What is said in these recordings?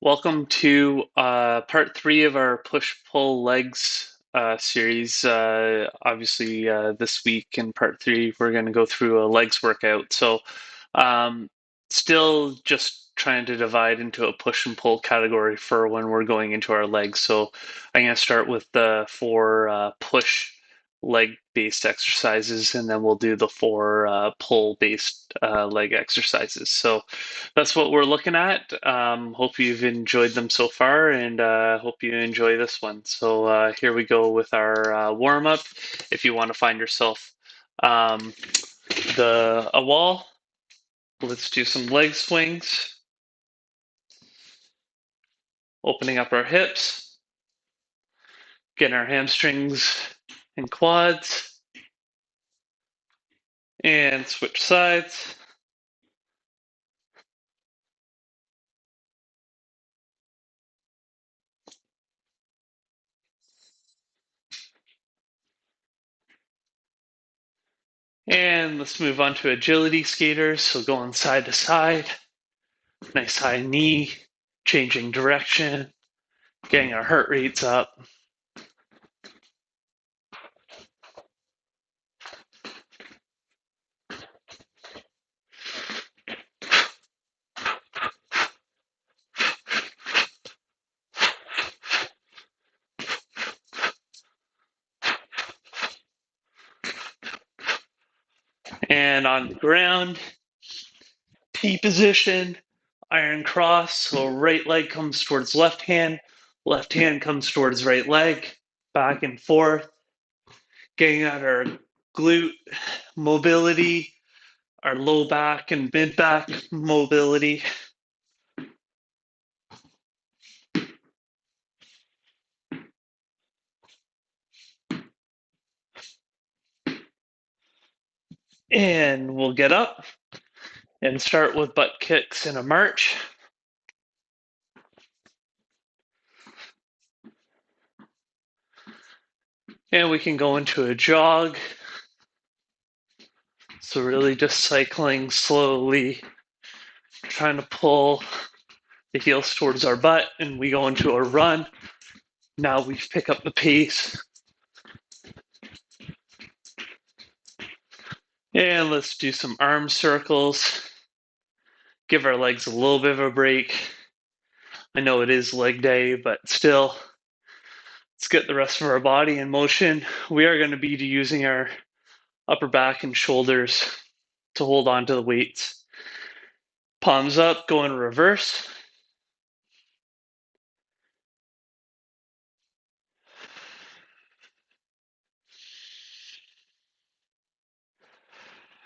Welcome to part three of our push-pull legs series. Obviously, this week in part three, we're going to go through a legs workout. So, um, still just trying to divide into a push and pull category for when we're going into our legs. So, I'm going to start with the four push leg-based exercises, and then we'll do the four pull-based leg exercises. So, that's what we're looking at. Hope you've enjoyed them so far, and hope you enjoy this one. So here we go with our warm up. If you want to find yourself um, a wall, let's do some leg swings, opening up our hips, getting our hamstrings and quads, and switch sides. And let's move on to agility skaters. So going side to side, nice high knee, changing direction, getting our heart rates up. And on the ground, T position, iron cross. So right leg comes towards left hand comes towards right leg, back and forth, getting at our glute mobility, our low back and mid back mobility. And we'll get up and start with butt kicks in a march. And we can go into a jog. So really just cycling slowly, trying to pull the heels towards our butt, and we go into a run. Now we pick up the pace. And let's do some arm circles. Give our legs a little bit of a break. I know it is leg day, but still, let's get the rest of our body in motion. We are going to be using our upper back and shoulders to hold on to the weights. Palms up, go in reverse.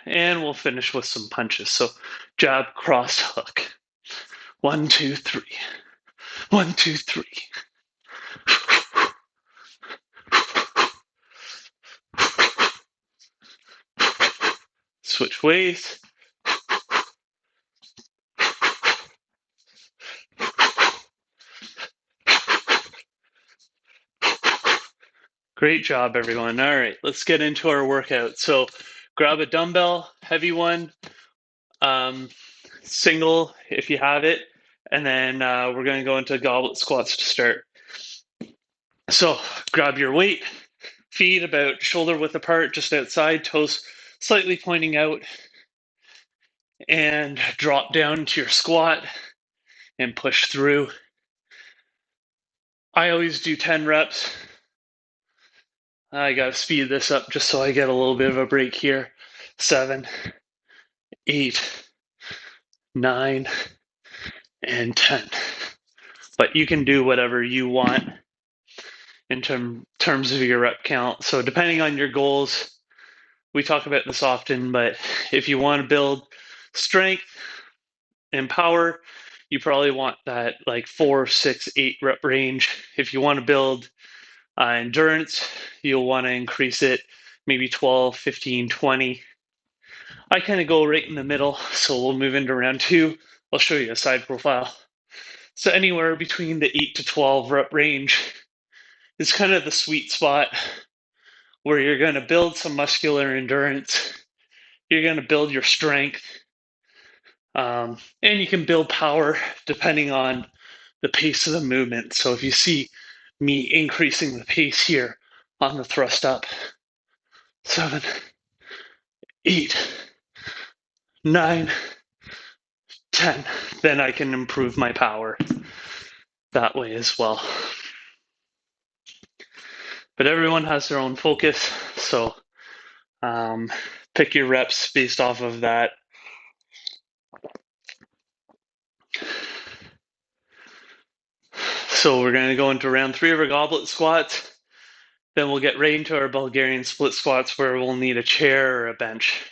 And we'll finish with some punches. So jab, cross, hook. 1, 2, 3. 1, 2, 3. Switch ways. Great job, everyone. All right, let's get into our workout. So grab a dumbbell, heavy one, single if you have it, and then we're going to go into goblet squats to start. So grab your weight, feet about shoulder width apart, just outside, toes slightly pointing out, and drop down to your squat and push through. I always do 10 reps. I got to speed this up just so I get a little bit of a break here. 7, 8, 9, and 10. But you can do whatever you want in terms of your rep count. So depending on your goals, we talk about this often, but if you want to build strength and power, you probably want that like 4, 6, 8 rep range. If you want to build endurance, you'll want to increase it maybe 12, 15, 20. I kind of go right in the middle, so we'll move into round 2. I'll show you a side profile. So anywhere between the 8 to 12 rep range is kind of the sweet spot where you're going to build some muscular endurance, you're going to build your strength, and you can build power depending on the pace of the movement. So if you see me increasing the pace here on the thrust up, 7, 8, 9, 10, then I can improve my power that way as well. But everyone has their own focus, so pick your reps based off of that. So we're going to go into round 3 of our goblet squats. Then we'll get right into our Bulgarian split squats where we'll need a chair or a bench.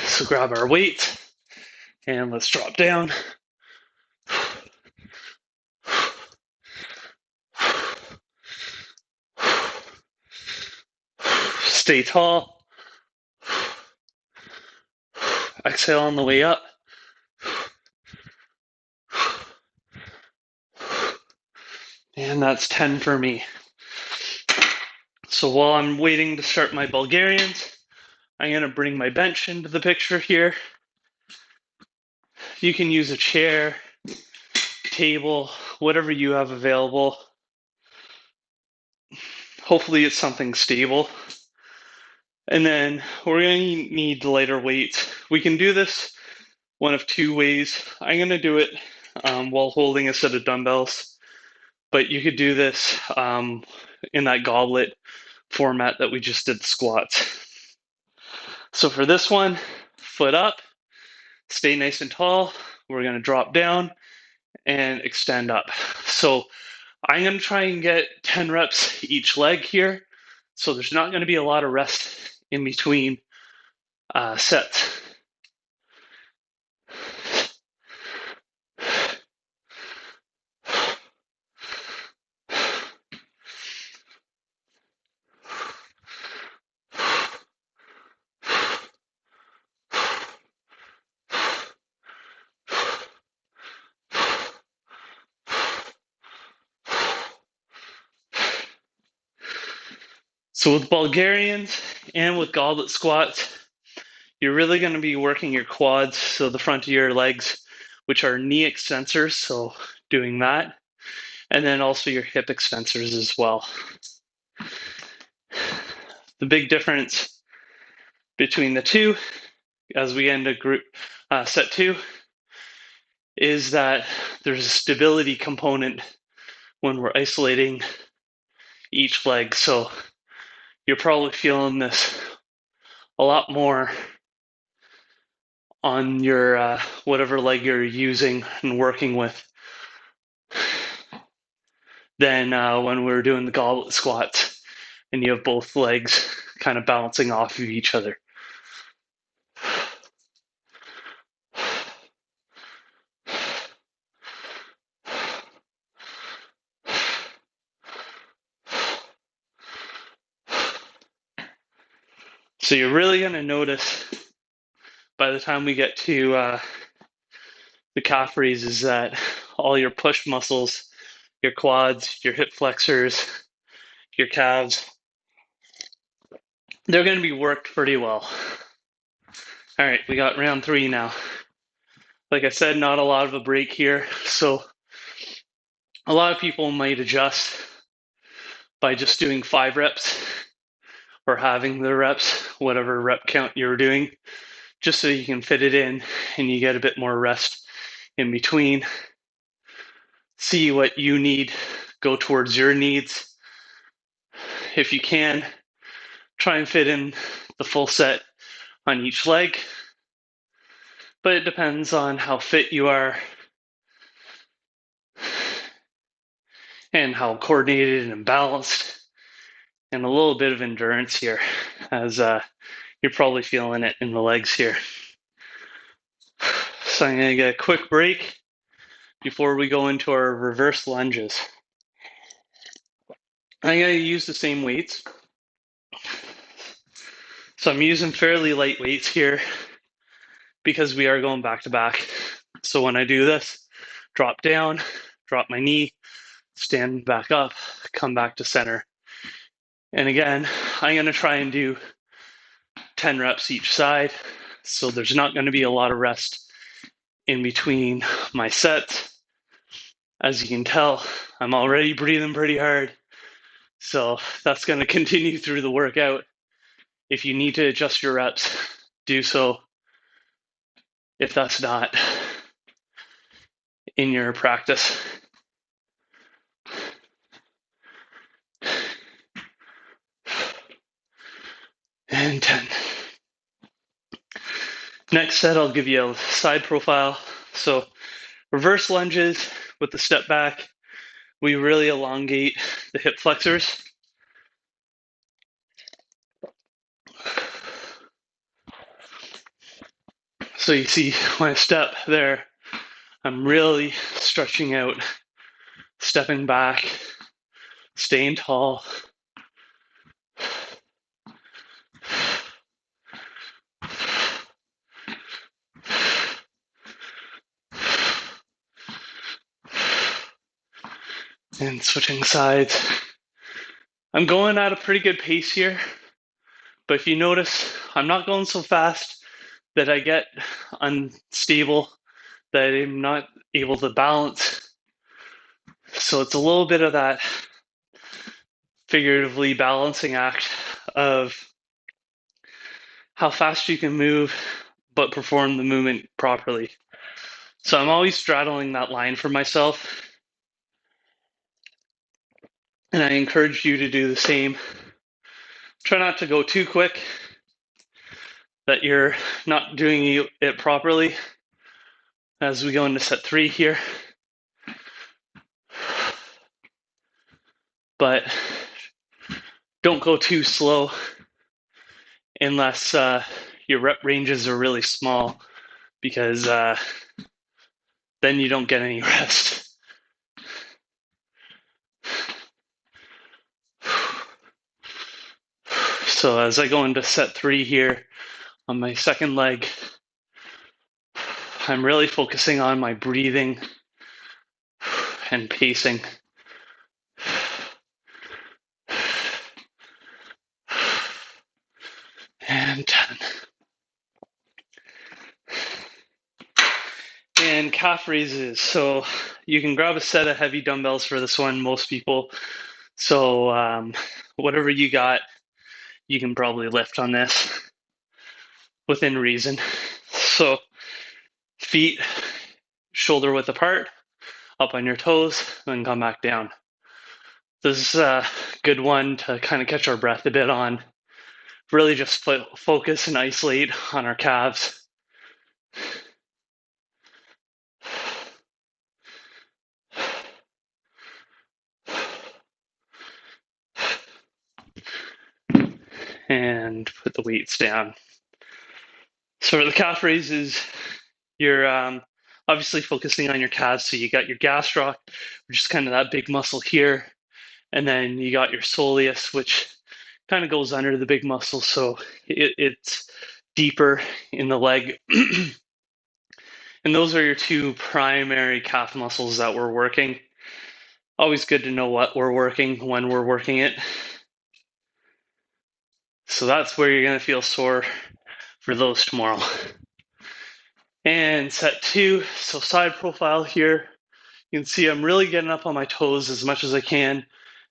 So grab our weight and let's drop down. Stay tall. Exhale on the way up. And that's 10 for me. So while I'm waiting to start my Bulgarians, I'm going to bring my bench into the picture here. You can use a chair, table, whatever you have available. Hopefully it's something stable. And then we're going to need lighter weights. We can do this one of 2 ways. I'm going to do it while holding a set of dumbbells. But you could do this in that goblet format that we just did the squats. So for this one, foot up, stay nice and tall. We're going to drop down and extend up. So I'm going to try and get 10 reps each leg here. So there's not going to be a lot of rest in between sets. So with Bulgarians and with goblet squats, you're really going to be working your quads, so the front of your legs, which are knee extensors, so doing that, and then also your hip extensors as well. The big difference between the two, as we end a group set 2, is that there's a stability component when we're isolating each leg. So you're probably feeling this a lot more on your whatever leg you're using and working with than when we're doing the goblet squats and you have both legs kind of bouncing off of each other. So you're really going to notice by the time we get to the calf raises that all your push muscles, your quads, your hip flexors, your calves, they're going to be worked pretty well. All right, we got round 3 now. Like I said, not a lot of a break here. So a lot of people might adjust by just doing 5 reps or having the reps, whatever rep count you're doing, just so you can fit it in and you get a bit more rest in between. See what you need, go towards your needs. If you can, try and fit in the full set on each leg, but it depends on how fit you are and how coordinated and balanced, and a little bit of endurance here, as you're probably feeling it in the legs here. So I'm going to get a quick break before we go into our reverse lunges. I'm going to use the same weights. So I'm using fairly light weights here because we are going back to back. So when I do this, drop down, drop my knee, stand back up, come back to center. And again, I'm going to try and do 10 reps each side. So there's not going to be a lot of rest in between my sets. As you can tell, I'm already breathing pretty hard. So that's going to continue through the workout. If you need to adjust your reps, do so. If that's not in your practice. And 10. Next set, I'll give you a side profile. So reverse lunges with the step back. We really elongate the hip flexors. So you see when I step there, I'm really stretching out, stepping back, staying tall. And switching sides. I'm going at a pretty good pace here, but if you notice, I'm not going so fast that I get unstable, that I'm not able to balance. So it's a little bit of that figuratively balancing act of how fast you can move, but perform the movement properly. So I'm always straddling that line for myself. And I encourage you to do the same. Try not to go too quick, that you're not doing it properly. As we go into set 3 here. But don't go too slow unless your rep ranges are really small, because then you don't get any rest. So as I go into set 3 here on my second leg, I'm really focusing on my breathing and pacing. And 10. And calf raises. So you can grab a set of heavy dumbbells for this one, most people. So whatever you got, you can probably lift on this within reason. So feet shoulder width apart, up on your toes, then come back down. This is a good one to kind of catch our breath a bit on. Really just focus and isolate on our calves. And put the weights down. So for the calf raises, you're obviously focusing on your calves. So you got your gastroc, which is kind of that big muscle here. And then you got your soleus, which kind of goes under the big muscle. So it's deeper in the leg. And those are your two primary calf muscles that we're working. Always good to know what we're working when we're working it. So that's where you're going to feel sore for those tomorrow. And set 2, so side profile here. You can see I'm really getting up on my toes as much as I can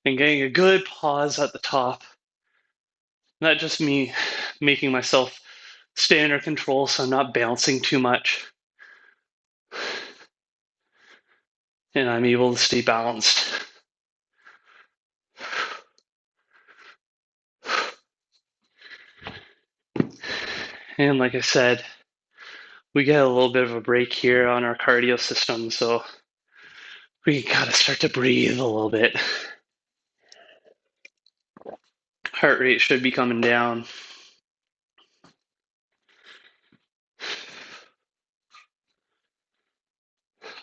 and getting a good pause at the top. Not just me making myself stay under control so I'm not bouncing too much. And I'm able to stay balanced. And like I said, we get a little bit of a break here on our cardio system, so we gotta start to breathe a little bit. Heart rate should be coming down.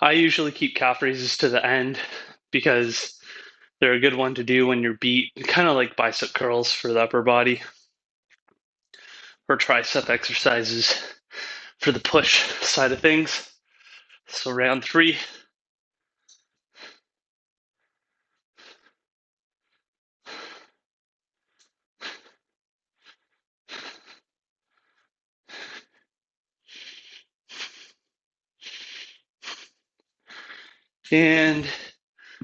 I usually keep calf raises to the end because they're a good one to do when you're beat, kind of like bicep curls for the upper body, or tricep exercises for the push side of things. So round 3. And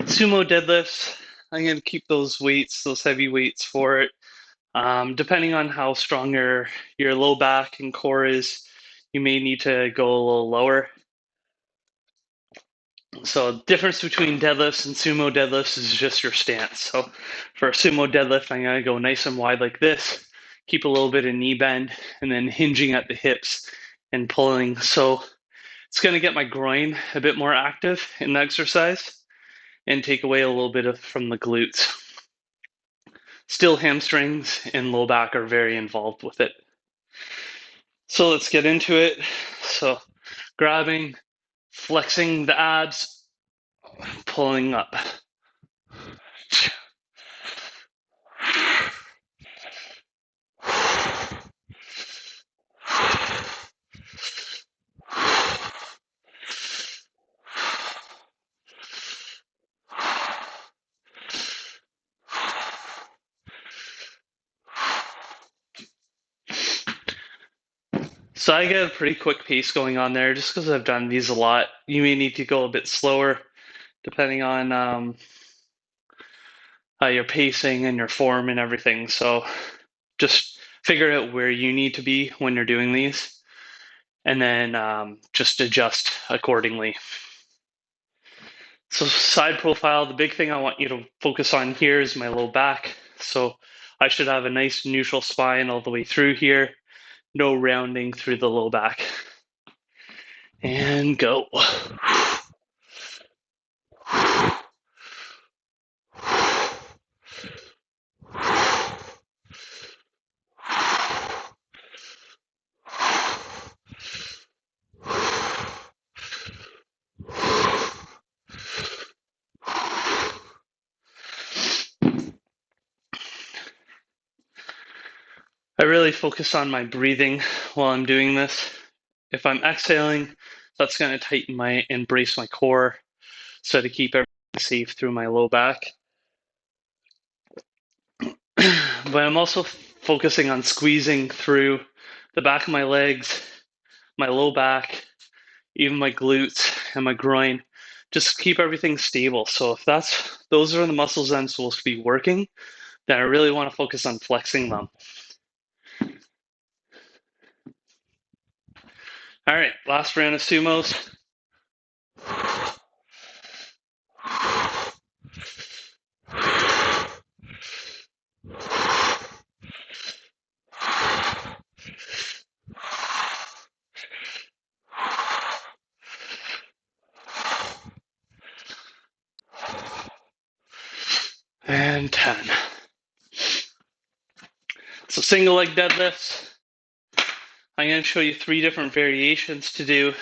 sumo deadlifts, I'm going to keep those weights, those heavy weights for it. Depending on how strong your low back and core is, you may need to go a little lower. So difference between deadlifts and sumo deadlifts is just your stance. So for a sumo deadlift, I'm going to go nice and wide like this, keep a little bit of knee bend, and then hinging at the hips and pulling. So it's going to get my groin a bit more active in the exercise and take away a little bit from the glutes. Still, hamstrings and low back are very involved with it. So let's get into it. So grabbing, flexing the abs, pulling up. So I get a pretty quick pace going on there just because I've done these a lot. You may need to go a bit slower depending on your pacing and your form and everything. So just figure out where you need to be when you're doing these and then just adjust accordingly. So side profile, the big thing I want you to focus on here is my low back. So I should have a nice neutral spine all the way through here. No rounding through the low back. And go. I really focus on my breathing while I'm doing this. If I'm exhaling, that's going to tighten and brace my core so to keep everything safe through my low back. But I'm also focusing on squeezing through the back of my legs, my low back, even my glutes and my groin. Just keep everything stable. So if those are the muscles I'm supposed to be working, then I really want to focus on flexing them. All right, last round of sumos. And 10. So single leg deadlifts. I'm going to show you 3 different variations to do.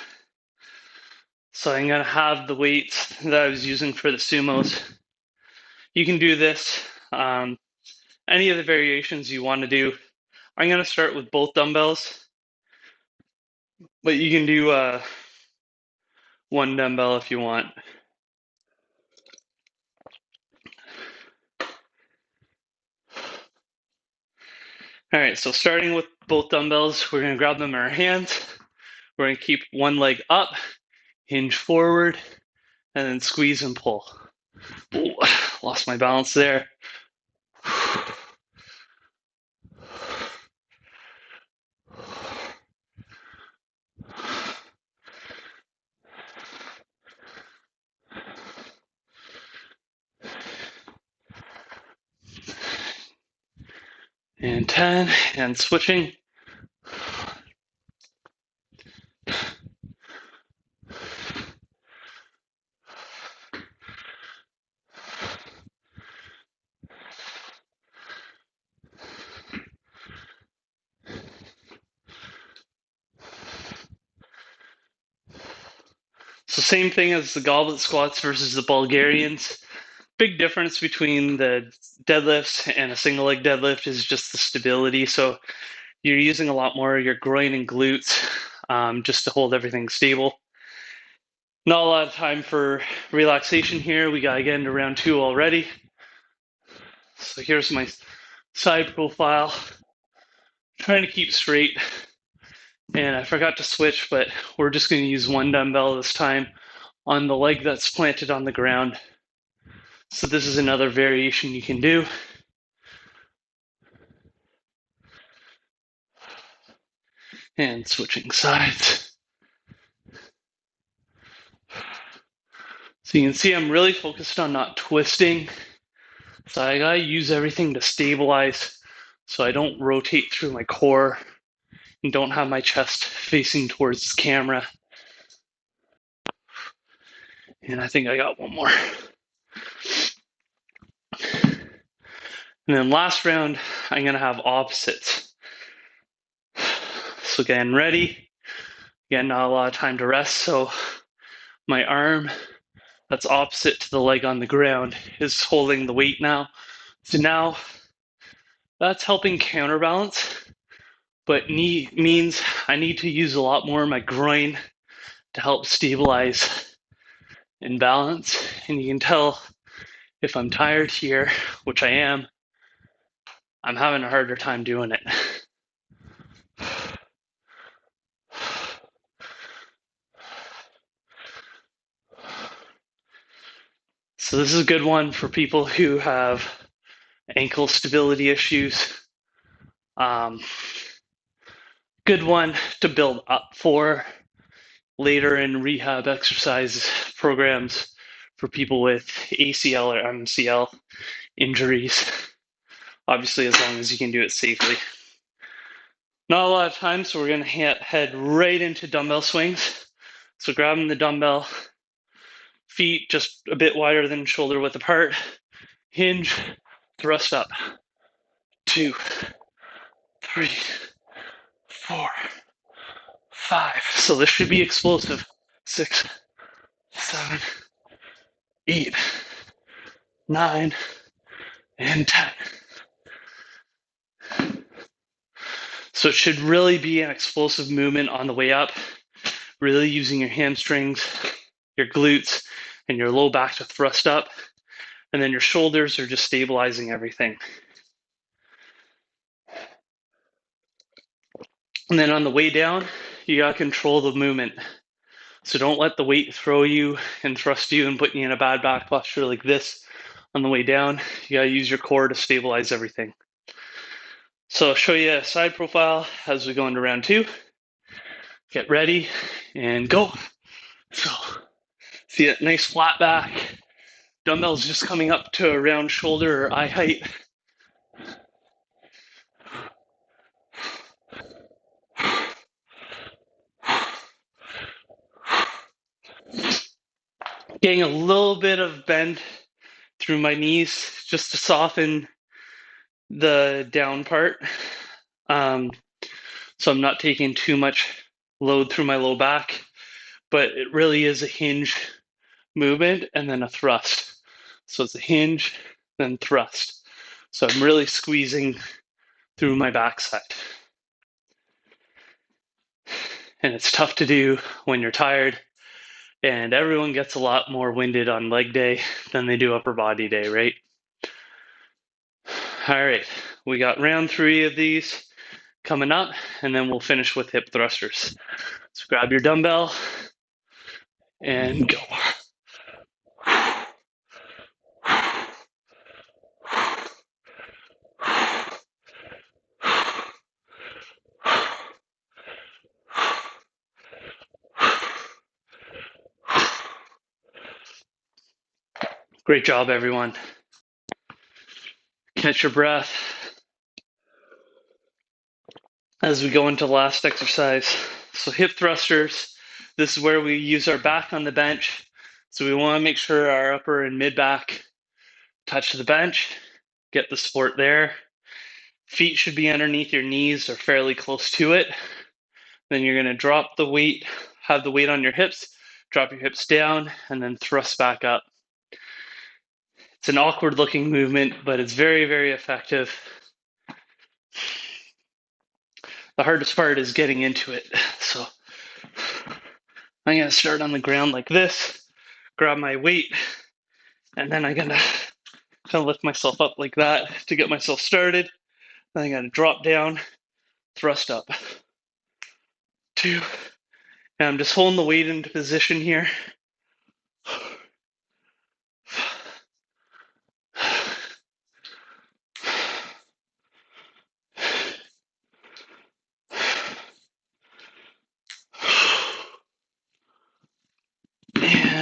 So I'm going to have the weights that I was using for the sumos. You can do this, any of the variations you want to do. I'm going to start with both dumbbells, but you can do one dumbbell if you want. All right, so starting with both dumbbells, we're going to grab them in our hands. We're going to keep one leg up, hinge forward, and then squeeze and pull. Ooh, lost my balance there. And 10, and switching. So same thing as the goblet squats versus the Bulgarians. Big difference between the deadlifts and a single leg deadlift is just the stability. So you're using a lot more of your groin and glutes just to hold everything stable. Not a lot of time for relaxation here. We got to get into round 2 already. So here's my side profile. Trying to keep straight. And I forgot to switch, but we're just going to use one dumbbell this time on the leg that's planted on the ground. So this is another variation you can do. And switching sides. So you can see I'm really focused on not twisting. So I gotta use everything to stabilize so I don't rotate through my core and don't have my chest facing towards the camera. And I think I got one more. And then last round, I'm gonna have opposites. So again, ready. Again, not a lot of time to rest. So my arm that's opposite to the leg on the ground is holding the weight now. So now that's helping counterbalance, but means I need to use a lot more of my groin to help stabilize and balance. And you can tell if I'm tired here, which I am, I'm having a harder time doing it. So this is a good one for people who have ankle stability issues. Good one to build up for later in rehab exercise programs for people with ACL or MCL injuries. Obviously, as long as you can do it safely. Not a lot of time, so we're going to head right into dumbbell swings. So grabbing the dumbbell, feet just a bit wider than shoulder width apart, hinge, thrust up. 2, 3, 4, 5. So this should be explosive. 6, 7, 8, 9, and 10. So it should really be an explosive movement on the way up, really using your hamstrings, your glutes, and your low back to thrust up. And then your shoulders are just stabilizing everything. And then on the way down, you gotta control the movement. So don't let the weight throw you and thrust you and put you in a bad back posture like this on the way down. You gotta use your core to stabilize everything. So I'll show you a side profile as we go into round 2. Get ready and go. So see that nice flat back. Dumbbells just coming up to around shoulder or eye height. Getting a little bit of bend through my knees just to soften the down part. So I'm not taking too much load through my low back, but it really is a hinge movement and then a thrust. So it's a hinge, then thrust. So I'm really squeezing through my backside. And it's tough to do when you're tired, and everyone gets a lot more winded on leg day than they do upper body day, right? All right, we got round 3 of these coming up, and then we'll finish with hip thrusters. So grab your dumbbell and go. Great job, everyone. Catch your breath as we go into the last exercise. So hip thrusters, this is where we use our back on the bench. So we want to make sure our upper and mid back touch the bench, get the support there. Feet should be underneath your knees or fairly close to it. Then you're going to drop the weight, have the weight on your hips, drop your hips down, and then thrust back up. It's an awkward looking movement, but it's very, very effective. The hardest part is getting into it. So I'm going to start on the ground like this, grab my weight, and then I'm going to kind of lift myself up like that to get myself started. Then I'm going to drop down, thrust up. 2, and I'm just holding the weight into position here.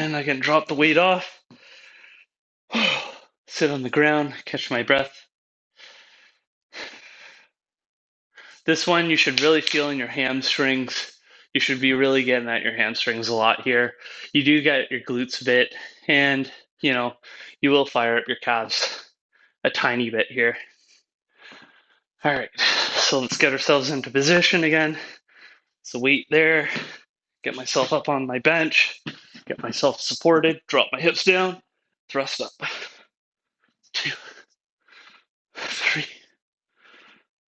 And I can drop the weight off. Sit on the ground, catch my breath. This one you should really feel in your hamstrings. You should be really getting at your hamstrings a lot here. You do get your glutes a bit, and you will fire up your calves a tiny bit here. All right, so let's get ourselves into position again. So weight there, get myself up on my bench, get myself supported, drop my hips down, thrust up. 2, 3,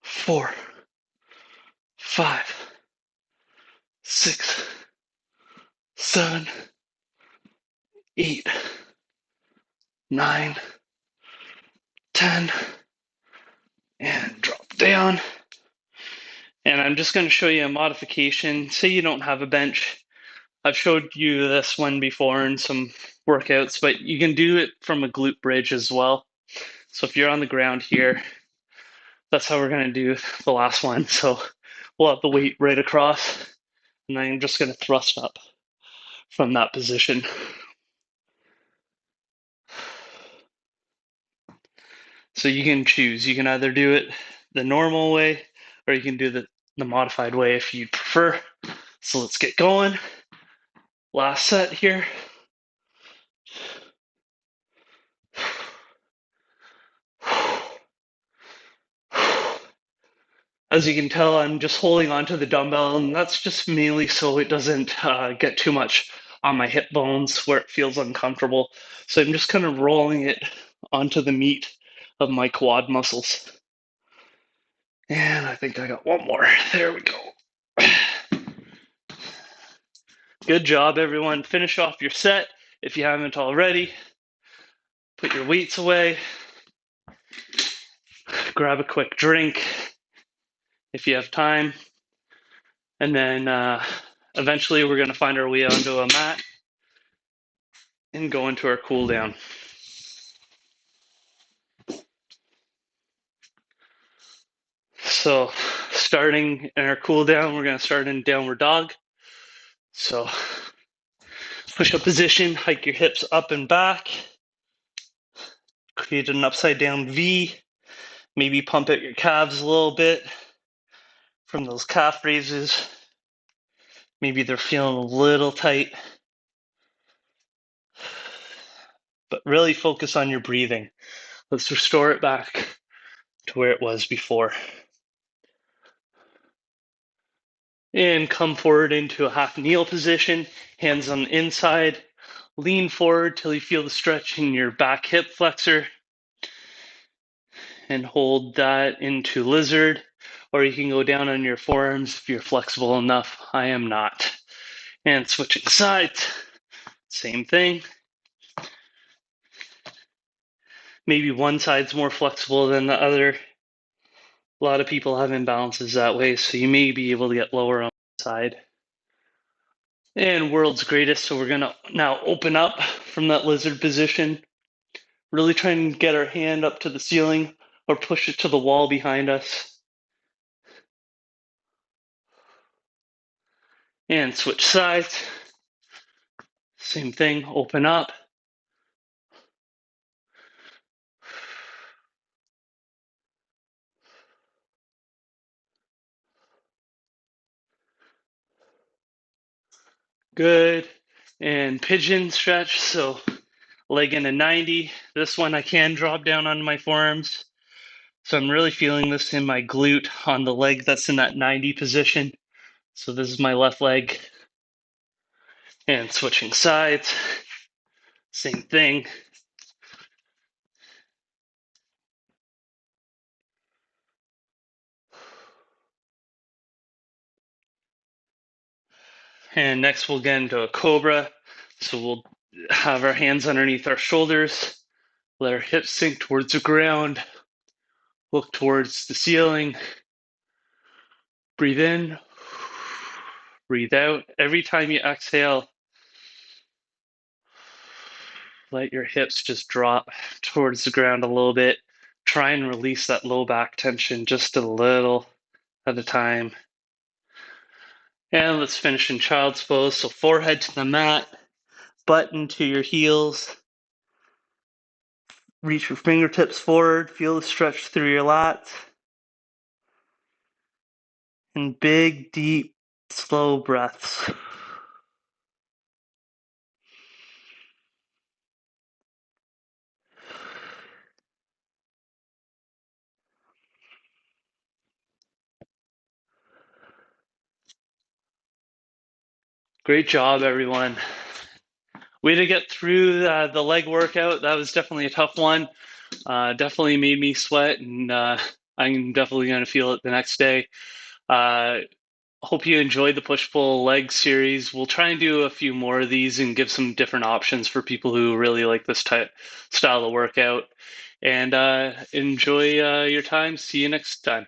4, 5, 6, 7, 8, 9, 10, and drop down. And I'm just going to show you a modification. Say you don't have a bench. I've showed you this one before in some workouts, but you can do it from a glute bridge as well. So if you're on the ground here, that's how we're going to do the last one. So we'll have the weight right across, and I'm just going to thrust up from that position. So you can choose. You can either do it the normal way, or you can do the modified way if you prefer. So let's get going. Last set here. As you can tell, I'm just holding onto the dumbbell, and that's just mainly so it doesn't get too much on my hip bones where it feels uncomfortable. So I'm just kind of rolling it onto the meat of my quad muscles. And I think I got one more. There we go. Good job, everyone. Finish off your set if you haven't already. Put your weights away. Grab a quick drink if you have time. And then eventually we're going to find our way onto a mat and go into our cool down. So starting in our cool down, we're going to start in downward dog. So push up position, hike your hips up and back. Create an upside down V. Maybe pump out your calves a little bit from those calf raises. Maybe they're feeling a little tight. But really focus on your breathing. Let's restore it back to where it was before. And come forward into a half kneel position, hands on the inside. Lean forward till you feel the stretch in your back hip flexor. And hold that into lizard. Or you can go down on your forearms if you're flexible enough. I am not. And switching sides, same thing. Maybe one side's more flexible than the other. A lot of people have imbalances that way, so you may be able to get lower on one side. And world's greatest, so we're gonna now open up from that lizard position. Really try and get our hand up to the ceiling or push it to the wall behind us. And switch sides. Same thing, open up. Good. And pigeon stretch, so leg in a 90. This one I can drop down on my forearms. So I'm really feeling this in my glute on the leg that's in that 90 position. So this is my left leg. And switching sides. Same thing. And next we'll get into a Cobra. So we'll have our hands underneath our shoulders. Let our hips sink towards the ground. Look towards the ceiling. Breathe in. Breathe out. Every time you exhale, let your hips just drop towards the ground a little bit. Try and release that low back tension just a little at a time. And let's finish in child's pose. So forehead to the mat, butt into your heels. Reach your fingertips forward. Feel the stretch through your lats. And big, deep, slow breaths. Great job, everyone. Way to get through the leg workout. That was definitely a tough one. Definitely made me sweat, and I'm definitely going to feel it the next day. Hope you enjoyed the push-pull leg series. We'll try and do a few more of these and give some different options for people who really like this style of workout. And enjoy your time. See you next time.